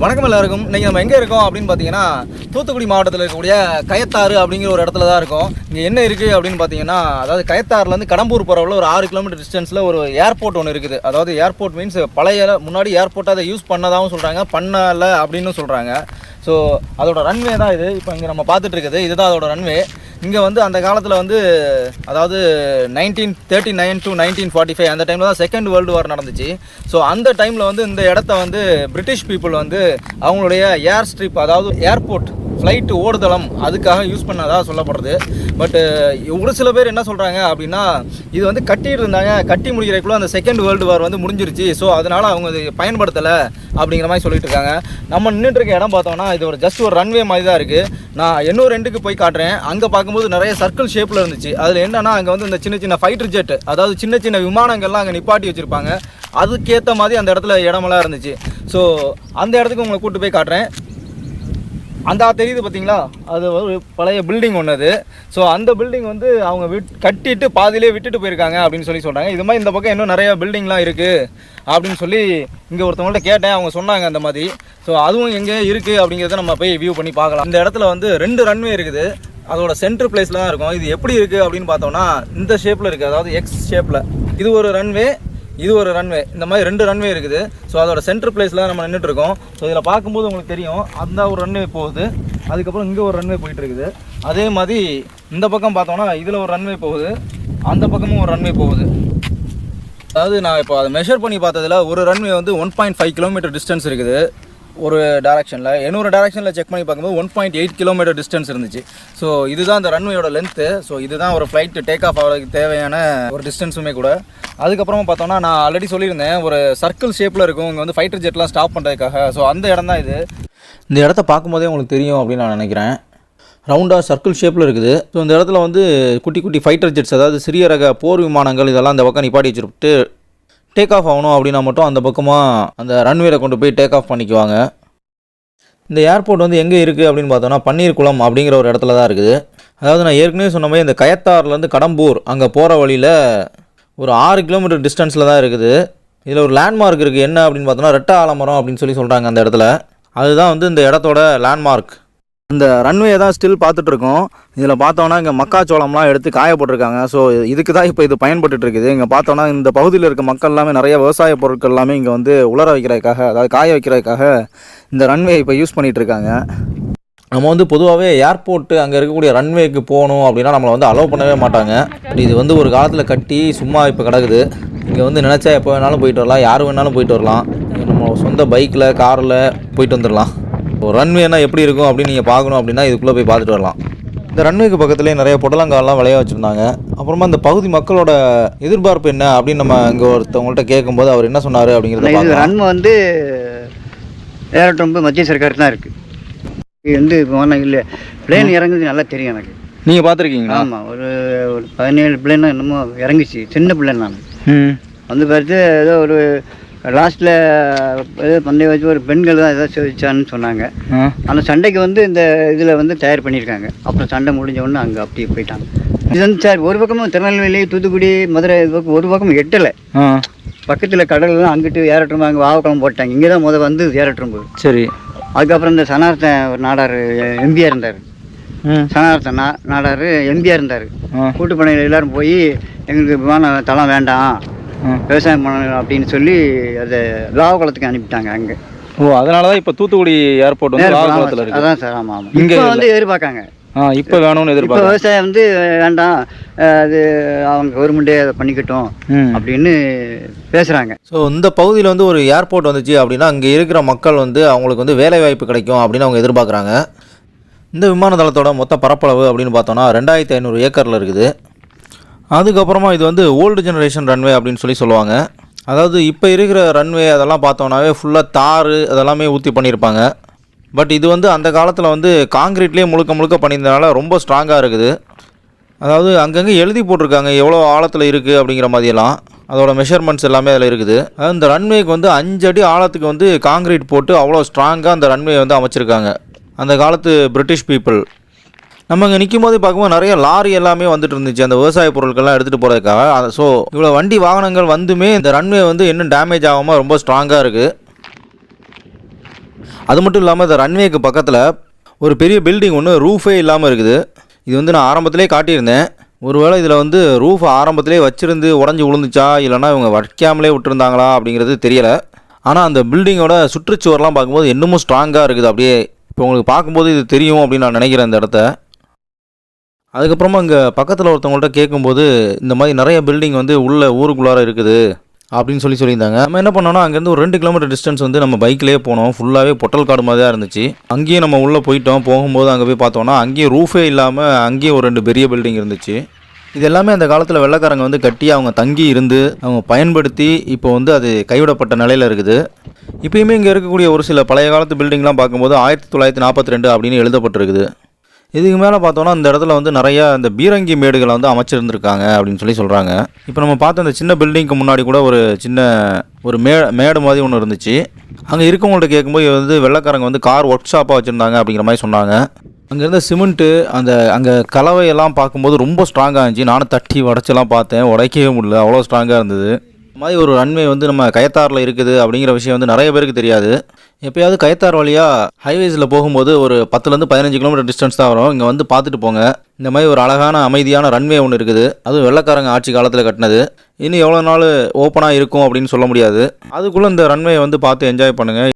வணக்கம் எல்லாருக்கும். இன்றைக்கி நம்ம எங்கே இருக்கோம் அப்படின்னு பார்த்தீங்கன்னா தூத்துக்குடி மாவட்டத்தில் இருக்கக்கூடிய கயத்தாறு அப்படிங்கிற ஒரு இடத்துல தான் இருக்கோம். இங்கே என்ன இருக்குது அப்படின்னு பார்த்தீங்கன்னா, அதாவது கயத்தாறுலேருந்து கடம்பூர் போகிறவள்ள ஒரு 6 கிலோமீட்டர் டிஸ்டன்ஸில் ஒரு ஏர்போர்ட் ஒன்று இருக்குது. அதாவது ஏர்போர்ட் மீன்ஸ் பழைய முன்னாடி ஏர்போர்ட்டை அதை யூஸ் பண்ணதாகவும் சொல்கிறாங்க, பண்ணலை அப்படின்னு சொல்கிறாங்க. ஸோ அதோட ரன்வே தான் இது. இப்போ இங்கே நம்ம பார்த்துட்டு இருக்குது, இதுதான் அதோட ரன்வே. இங்கே வந்து அந்த காலத்தில் வந்து அதாவது 1939 to 1945 அந்த டைமில் தான் செகண்ட் வேர்ல்டு வார் நடந்துச்சு. ஸோ அந்த டைமில் வந்து இந்த இடத்த வந்து பிரிட்டிஷ் பீப்புள் வந்து அவங்களுடைய ஏர் ஸ்ட்ரிப், அதாவது ஏர்போர்ட் ஃப்ளைட்டு ஓடுதளம் அதுக்காக யூஸ் பண்ணதாக சொல்லப்படுறது. பட்டு ஒரு சில பேர் என்ன சொல்கிறாங்க அப்படின்னா, இது வந்து கட்டிட்டு இருந்தாங்க, கட்டி முடிக்கிறதுக்குள்ளே அந்த செகண்ட் வேர்ல்டு வார் வந்து முடிஞ்சிருச்சு. ஸோ அதனால் அவங்க இது பயன்படுத்தலை அப்படிங்கிற மாதிரி சொல்லிட்டு இருக்காங்க. நம்ம நின்றுட்டு இருக்க இடம் பார்த்தோம்னா இது ஒரு ஜஸ்ட் ஒரு ரன்வே மாதிரி தான் இருக்குது. நான் இன்னொரு ரெண்டுக்கு போய் காட்டுறேன். அங்கே பார்க்கும்போது நிறைய சர்க்கிள் ஷேப்பில் இருந்துச்சு. அதில் என்னன்னா அங்கே வந்து இந்த சின்ன சின்ன ஃபைட்டர் ஜெட், அதாவது சின்ன சின்ன விமானங்கள்லாம் அங்கே நிப்பாட்டி வச்சுருப்பாங்க. அதுக்கேற்ற மாதிரி அந்த இடத்துல இடமெல்லாம் இருந்துச்சு. ஸோ அந்த இடத்துக்கு உங்களை கூப்பிட்டு போய் காட்டுறேன். அந்த தெரியுது பார்த்தீங்களா, அது ஒரு பழைய பில்டிங் ஒன்று அது. ஸோ அந்த பில்டிங் வந்து அவங்க கட்டிட்டு பாதியிலே விட்டுட்டு போயிருக்காங்க அப்படின்னு சொல்லி சொல்கிறாங்க. இது மாதிரி இந்த பக்கம் இன்னும் நிறையா பில்டிங்லாம் இருக்குது அப்படின்னு சொல்லி இங்கே ஒருத்தவங்கள்ட்ட கேட்டேன், அவங்க சொன்னாங்க அந்த மாதிரி. ஸோ அதுவும் எங்கே இருக்குது அப்படிங்கிறத நம்ம போய் வியூ பண்ணி பார்க்கலாம். இந்த இடத்துல வந்து 2 ரன்வே இருக்குது. அதோட சென்ட்ரு பிளேஸில் தான் இருக்கும். இது எப்படி இருக்குது அப்படின்னு பார்த்தோம்னா இந்த ஷேப்பில் இருக்குது, அதாவது எக்ஸ் ஷேப்பில். இது ஒரு ரன்வே, இது ஒரு ரன்வே, இந்த மாதிரி 2 ரன்வே இருக்குது. ஸோ அதோட சென்ட்ரு பிளேஸில் நம்ம நின்றுட்டு இருக்கோம். ஸோ இதில் பார்க்கும்போது உங்களுக்கு தெரியும், அந்த ஒரு ரன்வே போகுது, அதுக்கப்புறம் இங்கே ஒரு ரன்வே போயிட்டு இருக்குது. அதே மாதிரி இந்த பக்கம் பார்த்தோம்னா இதில் ஒரு ரன்வே போகுது, அந்த பக்கமும் ஒரு ரன்வே போகுது. அதாவது நான் இப்போ அதை மெஷர் பண்ணி பார்த்ததில் ஒரு ரன்வே வந்து 1.5 கிலோமீட்டர் டிஸ்டன்ஸ் இருக்குது ஒரு டேரக்ஷனில். இன்னொரு டேரக்ஷனில் செக் பண்ணி பார்க்கும்போது 1.8 கிலோமீட்டர் டிஸ்டன்ஸ் இருந்துச்சு. ஸோ இதுதான் அந்த ரன்வேயோட லென்த்து. ஸோ இதுதான் ஒரு ஃப்ளைட்டு டேக் ஆஃப் ஆகிறதுக்கு தேவையான ஒரு டிஸ்டன்ஸுமே கூட. அதுக்கப்புறமா பார்த்தோன்னா நான் ஆல்ரெடி சொல்லியிருந்தேன், ஒரு சர்க்கிள் ஷேப்பில் இருக்கும் இங்கே வந்து ஃபைட்டர் ஜெட்லாம் ஸ்டாப் பண்ணுறதுக்காக. ஸோ அந்த இடம் தான் இது. இந்த இடத்த பார்க்கும்போதே உங்களுக்கு தெரியும் அப்படின்னு நான் நினைக்கிறேன். ரவுண்டாக சர்க்கிள் ஷேப்பில் இருக்குது. ஸோ இந்த இடத்துல வந்து குட்டி குட்டி ஃபைட்டர் ஜெட்ஸ், அதாவது சிறிய ரக போர் விமானங்கள் இதெல்லாம் அந்த பக்கம் நிப்பாட்டி வச்சுட்டு டேக் ஆஃப் ஆகணும் அப்படின்னா மட்டும் அந்த பக்கமாக அந்த ரன்வேல கொண்டு போய் டேக் ஆஃப் பண்ணிக்குவாங்க. இந்த ஏர்போர்ட் வந்து எங்கே இருக்குது அப்படின்னு பார்த்தோன்னா பன்னீர்குளம் அப்படிங்கிற ஒரு இடத்துல தான் இருக்குது. அதாவது நான் ஏற்கனவே சொன்ன மாதிரி இந்த கயத்தாறுலேருந்து கடம்பூர் அங்கே போகிற வழியில் ஒரு 6 கிலோமீட்டர் டிஸ்டன்ஸில் தான் இருக்குது. இதில் ஒரு லேண்ட்மார்க் இருக்குது. என்ன அப்படின்னு பார்த்தோன்னா ரெட்டை ஆலமரம் அப்படின்னு சொல்லி சொல்கிறாங்க அந்த இடத்துல. அதுதான் வந்து இந்த இடத்தோட லேண்ட்மார்க். இந்த ரன்வே தான் ஸ்டில் பார்த்துட்ருக்கோம். இதில் பார்த்தோன்னா இங்கே மக்காச்சோளம்லாம் எடுத்து காய போட்டிருக்காங்க. ஸோ இதுக்கு தான் இப்போ இது பயன்பட்டு இருக்குது. இங்கே பார்த்தோன்னா இந்த பகுதியில் இருக்க மக்கள் எல்லாமே நிறைய விவசாய பொருட்கள் எல்லாமே இங்கே வந்து உலர வைக்கிறதுக்காக, அதாவது காய வைக்கிறதுக்காக இந்த ரன்வே இப்போ யூஸ் பண்ணிகிட்ருக்காங்க. நம்ம வந்து பொதுவாகவே ஏர்போர்ட்டு அங்கே இருக்கக்கூடிய ரன்வேக்கு போகணும் அப்படின்னா நம்மளை வந்து அலோவ் பண்ணவே மாட்டாங்க. இது வந்து ஒரு காலத்தில் கட்டி சும்மா இப்போ கிடக்குது. இங்கே வந்து நினச்சா எப்போ வேணாலும் போயிட்டு வரலாம், யார் வேணாலும் போயிட்டு வரலாம். நம்ம சொந்த பைக்கில் காரில் போயிட்டு வந்துடலாம். ஒரு ரன்வேனா எப்படி இருக்கும் அப்படின்னு நீங்கள் பார்க்கணும் அப்படின்னா இதுக்குள்ளே போய் பார்த்துட்டு வரலாம். இந்த ரன்வேக்கு பக்கத்துலேயே நிறைய புடலங்காலாம் விளைய வச்சுருந்தாங்க. அப்புறமா இந்த பகுதி மக்களோட எதிர்பார்ப்பு என்ன அப்படின்னு நம்ம இங்கே ஒருத்தவங்கள்ட்ட கேட்கும்போது அவர் என்ன சொன்னார் அப்படிங்கிறத. ரன்வே வந்து ஏரோட்ரம்பு மத்திய சர்க்காருக்கு தான் இருக்குது. இது வந்து இல்லை பிளேன் இறங்குது நல்லா தெரியும் எனக்கு. நீங்கள் பார்த்துருக்கீங்களா? ஆமாம், ஒரு 17 பிளேன் என்னமோ இறங்குச்சு, சின்ன பிளேன் நான் வந்து பார்த்து ஏதோ ஒரு லாஸ்ட்டில் ஏதோ பந்தய வச்சு ஒரு பெண்கள் தான் ஏதோ வச்சான்னு சொன்னாங்க. அந்த சண்டைக்கு வந்து இந்த இதில் வந்து தயார் பண்ணியிருக்காங்க. அப்புறம் சண்டை முடிஞ்ச உடனே அங்கே அப்படியே போயிட்டாங்க. இது வந்து சார் ஒரு பக்கமும் திருநெல்வேலி, தூத்துக்குடி, மதுரை ஒரு பக்கம் எட்டலை. பக்கத்தில் கடல்லாம் அங்கிட்டு ஏறட்டும், அங்கே வாவக்குளம் போட்டாங்க. இங்கே தான் வந்து ஏறட்டும். சரி, அதுக்கப்புறம் இந்த சனார்த்தன் ஒரு நாடார் எம்பியாக இருந்தார். சனார்த்தன் நாடார் எம்பியாக இருந்தார். கூட்டுப்படையில் எல்லோரும் போய் எங்களுக்கு விமான தளம் வேண்டாம், விவசாயம் பண்ணணும் அப்படின்னு சொல்லி அதை லாவகுளத்துக்கு அனுப்பிட்டாங்க அங்கே. ஓ, அதனால தான் இப்போ தூத்துக்குடி ஏர்போர்ட் வந்து லாவகுளத்தில் இருக்குது. அதான் சார். ஆமாம் ஆமாம். இங்கே வந்து எதிர்பார்க்காங்க, இப்போ வேணும்னு எதிர்பார்க்க. விவசாயம் வந்து வேண்டாம், அது அவங்க கவர்மெண்ட்டே அதை பண்ணிக்கட்டும் அப்படின்னு பேசுகிறாங்க. ஸோ இந்த பகுதியில் வந்து ஒரு ஏர்போர்ட் வந்துச்சு அப்படின்னா அங்கே இருக்கிற மக்கள் வந்து அவங்களுக்கு வந்து வேலை வாய்ப்பு கிடைக்கும் அப்படின்னு அவங்க எதிர்பார்க்குறாங்க. இந்த விமான தளத்தோட மொத்த பரப்பளவு அப்படின்னு பார்த்தோன்னா 2500 ஏக்கரில் இருக்குது. அதுக்கப்புறமா இது வந்து ஓல்டு ஜெனரேஷன் ரன்வே அப்படின்னு சொல்லி சொல்லுவாங்க. அதாவது இப்போ இருக்கிற ரன்வே அதெல்லாம் பார்த்தோன்னாவே ஃபுல்லாக தார் அதெல்லாமே ஊற்றி பண்ணியிருப்பாங்க. பட் இது வந்து அந்த காலத்தில் வந்து காங்கிரீட்லேயே முழுக்க பண்ணியிருந்தனால ரொம்ப ஸ்ட்ராங்காக இருக்குது. அதாவது அங்கங்கே எழுதி போட்டிருக்காங்க எவ்வளோ ஆழத்தில் இருக்குது அப்படிங்கிற மாதிரியெல்லாம். அதோட மெஷர்மெண்ட்ஸ் எல்லாமே அதில் இருக்குது. அதாவது இந்த ரன்வேக்கு வந்து 5 அடி ஆழத்துக்கு வந்து காங்கிரீட் போட்டு அவ்வளோ ஸ்ட்ராங்காக அந்த ரன்வே வந்து அமைச்சிருக்காங்க அந்த காலத்து பிரிட்டிஷ் பீப்புள். நம்ம இங்கே நிற்கும் போது பார்க்கும்போது நிறைய லாரி எல்லாமே வந்துட்டு இருந்துச்சு அந்த விவசாய பொருட்கள்லாம் எடுத்துகிட்டு போகிறதுக்காக. ஸோ இவ்வளோ வண்டி வாகனங்கள் வந்துமே இந்த ரன்வே வந்து இன்னும் டேமேஜ் ஆகாமல் ரொம்ப ஸ்ட்ராங்காக இருக்குது. அது மட்டும் இல்லாமல் இந்த ரன்வேக்கு பக்கத்தில் ஒரு பெரிய பில்டிங் ஒன்று ரூஃபே இல்லாமல் இருக்குது. இது வந்து நான் ஆரம்பத்திலே காட்டியிருந்தேன். ஒருவேளை இதில் வந்து ரூஃப் ஆரம்பத்திலே வச்சிருந்து உடஞ்சி விழுந்துச்சா இல்லைனா இவங்க வைக்காமலே விட்டுருந்தாங்களா அப்படிங்கிறது தெரியலை. ஆனால் அந்த பில்டிங்கோட சுற்றுச்சுவரெலாம் பார்க்கும்போது இன்னமும் ஸ்ட்ராங்காக இருக்குது. அப்படியே இப்போ உங்களுக்கு பார்க்கும்போது இது தெரியும் அப்படின்னு நான் நினைக்கிறேன் இந்த இடத்த. அதுக்கப்புறமா இங்கே பக்கத்தில் ஒருத்தவங்கள்ட்ட கேட்கும்போது இந்த மாதிரி நிறைய பில்டிங் வந்து உள்ள ஊருக்குள்ளார இருக்குது அப்படின்னு சொல்லியிருந்தாங்க. நம்ம என்ன பண்ணோம்னா அங்கேருந்து ஒரு 2 கிலோமீட்டர் டிஸ்டன்ஸ் வந்து நம்ம பைக்லேயே போனோம். ஃபுல்லாகவே பொட்டல் காடு மாதிரி தான் இருந்துச்சு. அங்கேயும் நம்ம உள்ளே போயிட்டோம். போகும்போது அங்கே போய் பார்த்தோன்னா அங்கேயும் ரூஃபே இல்லாமல் அங்கேயும் ஒரு 2 பெரிய பில்டிங் இருந்துச்சு. இது எல்லாமே அந்த காலத்தில் வெள்ளைக்காரங்க வந்து கட்டி அவங்க தங்கி இருந்து அவங்க பயன்படுத்தி இப்போ வந்து அது கைவிடப்பட்ட நிலையில் இருக்குது. இப்போயுமே இங்கே இருக்கக்கூடிய ஒரு சில பழைய காலத்து பில்டிங்லாம் பார்க்கும்போது 1942 அப்படின்னு எழுதப்பட்டிருக்குது. இதுக்கு மேலே பார்த்தோன்னா இந்த இடத்துல வந்து நிறையா இந்த பீரங்கி மேடுகளை வந்து அமைச்சிருந்துருக்காங்க அப்படின்னு சொல்கிறாங்க. இப்போ நம்ம பார்த்த அந்த சின்ன பில்டிங்க்கு முன்னாடி கூட ஒரு சின்ன ஒரு மேடு மாதிரி ஒன்று இருந்துச்சு. அங்கே இருக்கவங்கள்ட்ட கேட்கும்போது வந்து வெள்ளைக்காரங்க வந்து கார் ஒர்க் ஷாப்பாக வச்சுருந்தாங்க அப்படிங்கிற மாதிரி சொன்னாங்க. அங்கே இருந்த சிமெண்ட்டு அங்கே கலவையெல்லாம் பார்க்கும்போது ரொம்ப ஸ்ட்ராங்காக இருந்துச்சு. நானும் தட்டி உடச்செல்லாம் பார்த்தேன், உடைக்கவே முடியல, அவ்வளோ ஸ்ட்ராங்காக இருந்தது. இந்த மாதிரி ஒரு ரன்வே வந்து நம்ம கயத்தாரில் இருக்குது அப்படிங்கிற விஷயம் வந்து நிறைய பேருக்கு தெரியாது. எப்போயாவது கயத்தார் வழியாக ஹைவேஸில் போகும்போது ஒரு 10லேருந்து 15 கிலோமீட்டர் டிஸ்டன்ஸ் தான் வரும். இங்கே வந்து பார்த்துட்டு போங்க. இந்த மாதிரி ஒரு அழகான அமைதியான ரன்வே ஒன்று இருக்குது. அதுவும் வெள்ளைக்காரங்க ஆட்சி காலத்தில் கட்டினது. இன்னும் எவ்வளோ நாள் ஓப்பனாக இருக்கும் அப்படின்னு சொல்ல முடியாது. அதுக்குள்ளே இந்த ரன்வே வந்து பார்த்து என்ஜாய் பண்ணுங்கள்.